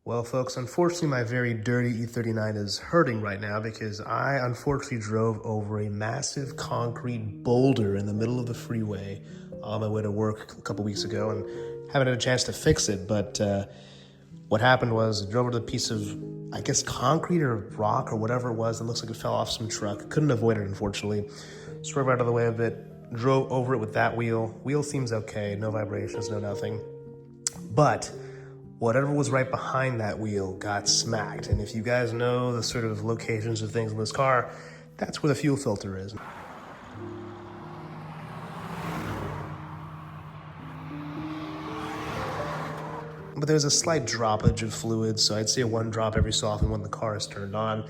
Well, folks, unfortunately, my very dirty E39 is hurting right now because I unfortunately drove over a massive concrete boulder in the middle of the freeway on my way to work a couple weeks ago and haven't had a chance to fix it. But what happened was I drove over the piece of, I guess, concrete or rock or whatever it was. It looks like it fell off some truck. Couldn't avoid it, unfortunately. Swerved out of the way a bit, drove over it with that wheel. Wheel seems okay, no vibrations, no nothing. But whatever was right behind that wheel got smacked. And if you guys know the sort of locations of things in this car, that's where the fuel filter is. But there's a slight droppage of fluid, so I'd say one drop every so often when the car is turned on,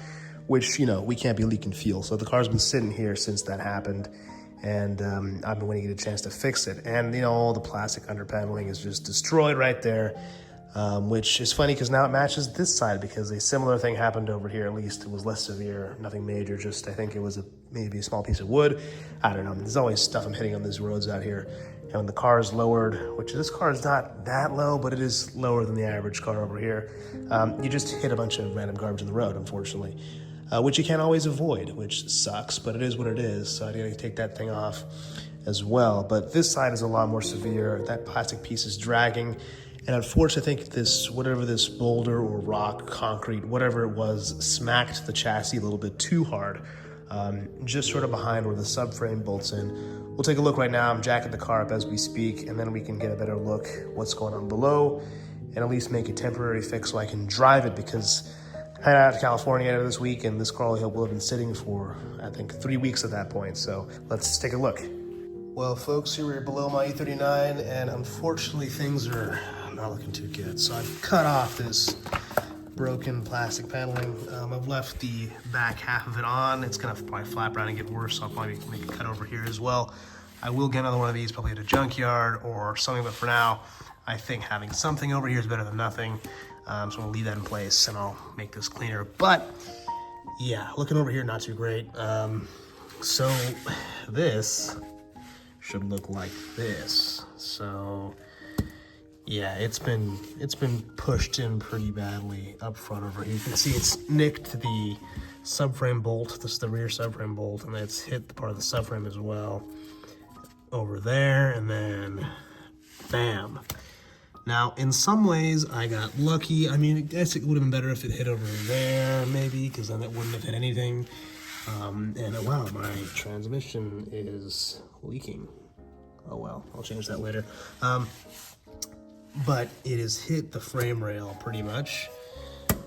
which, you know, we can't be leaking fuel. So the car's been sitting here since that happened, and I've been waiting to get a chance to fix it. And, you know, all the plastic underpaneling is just destroyed right there, which is funny because now it matches this side because a similar thing happened over here. At least it was less severe, nothing major, just I think it was maybe a small piece of wood. I don't know. There's always stuff I'm hitting on these roads out here. And when the car is lowered, which this car is not that low, but it is lower than the average car over here, you just hit a bunch of random garbage in the road, unfortunately, which you can't always avoid, which sucks, but it is what it is. So I gotta take that thing off as well. But this side is a lot more severe. That plastic piece is dragging. And unfortunately, I think this, whatever this boulder or rock, concrete, whatever it was, smacked the chassis a little bit too hard, just sort of behind where the subframe bolts in. We'll take a look right now. I'm jacking the car up as we speak, and then we can get a better look what's going on below and at least make a temporary fix so I can drive it, because I head out to California this week and this car will have been sitting for, I think, 3 weeks at that point. So let's take a look. Well, folks, here we're below my E39, and unfortunately things are not looking too good. So I've cut off this broken plastic paneling. I've left the back half of it on. It's gonna probably flap around and get worse, so I'll probably make a cut over here as well. I will get another one of these probably at a junkyard or something, but for now, I think having something over here is better than nothing. So I'm gonna leave that in place and I'll make this cleaner. But yeah, looking over here, not too great. So this should look like this. So yeah, it's been pushed in pretty badly up front over here. You can see it's nicked the subframe bolt. This is the rear subframe bolt, and it's hit the part of the subframe as well over there, and then bam. Now, in some ways, I got lucky. I mean, I guess it would have been better if it hit over there, maybe, because then it wouldn't have hit anything. And wow, my transmission is leaking. Oh well, I'll change that later. But it has hit the frame rail pretty much,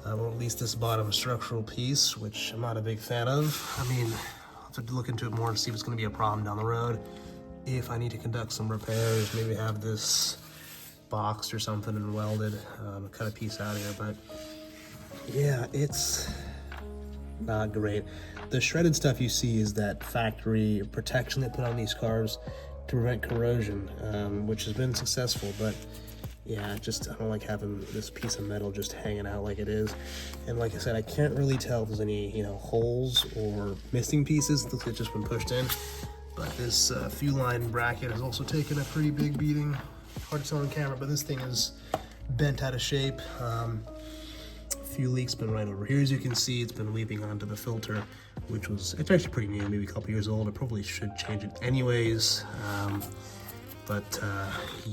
or at least this bottom structural piece, which I'm not a big fan of. I mean, I'll have to look into it more and see if it's going to be a problem down the road. If I need to conduct some repairs, maybe have this boxed or something and welded, cut a piece out of here. But yeah, it's not great. The shredded stuff you see is that factory protection they put on these cars to prevent corrosion, which has been successful, but yeah, I don't like having this piece of metal just hanging out like it is. And like I said, I can't really tell if there's any, you know, holes or missing pieces. It looks like it's just been pushed in. But this fuel line bracket has also taken a pretty big beating. Hard to tell on camera, but this thing is bent out of shape. Fuel leak's been right over here. As you can see, it's been leaping onto the filter, which was, it's actually pretty new, maybe a couple years old. I probably should change it anyways. But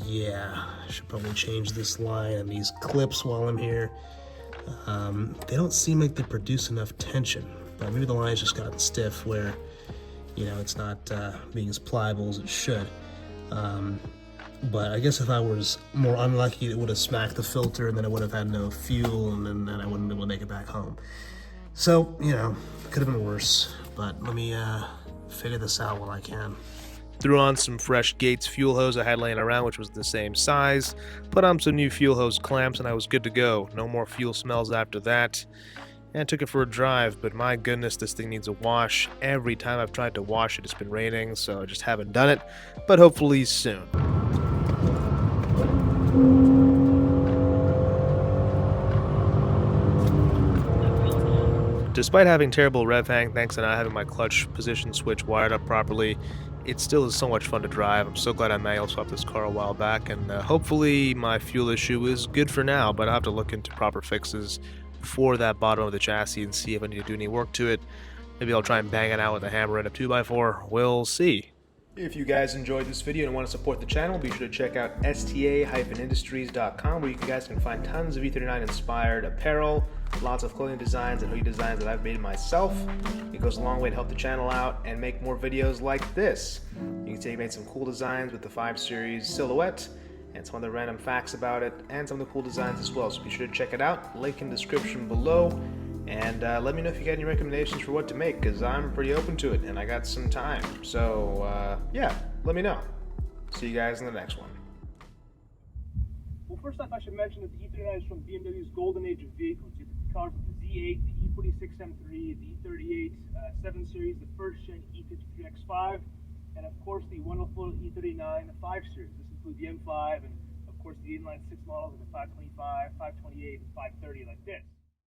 yeah, I should probably change this line and these clips while I'm here. They don't seem like they produce enough tension, but maybe the line's just gotten stiff where, you know, it's not being as pliable as it should. But I guess if I was more unlucky, it would have smacked the filter and then I would have had no fuel, and then I wouldn't be able to make it back home. So, you know, could have been worse, but let me figure this out while I can. Threw on some fresh Gates fuel hose I had laying around, which was the same size. Put on some new fuel hose clamps and I was good to go. No more fuel smells after that. And I took it for a drive, but my goodness, this thing needs a wash. Every time I've tried to wash it, it's been raining, so I just haven't done it. But hopefully soon. Despite having terrible rev hang, thanks to not having my clutch position switch wired up properly, it still is so much fun to drive. I'm so glad I manual swapped this car a while back, and hopefully my fuel issue is good for now, but I'll have to look into proper fixes for that bottom of the chassis and see if I need to do any work to it. Maybe I'll try and bang it out with a hammer and a 2x4. We'll see. If you guys enjoyed this video and want to support the channel, be sure to check out sta-industries.com, where you guys can find tons of E39 inspired apparel, lots of clothing designs and hoodie designs that I've made myself. It goes a long way to help the channel out and make more videos like this. You can see I made some cool designs with the 5 Series silhouette and some other random facts about it and some of the cool designs as well, so be sure to check it out. Link in the description below. And let me know if you got any recommendations for what to make, because I'm pretty open to it and I got some time. So, yeah, let me know. See you guys in the next one. Well, first off, I should mention that the E39 is from BMW's golden age of vehicles. You have the cars with the Z8, the E46 M3, the E38 7 Series, the first gen E53 X5, and of course the wonderful E39 5 Series. This includes the M5 and of course the inline 6 models like the 525, 528, and 530 like this.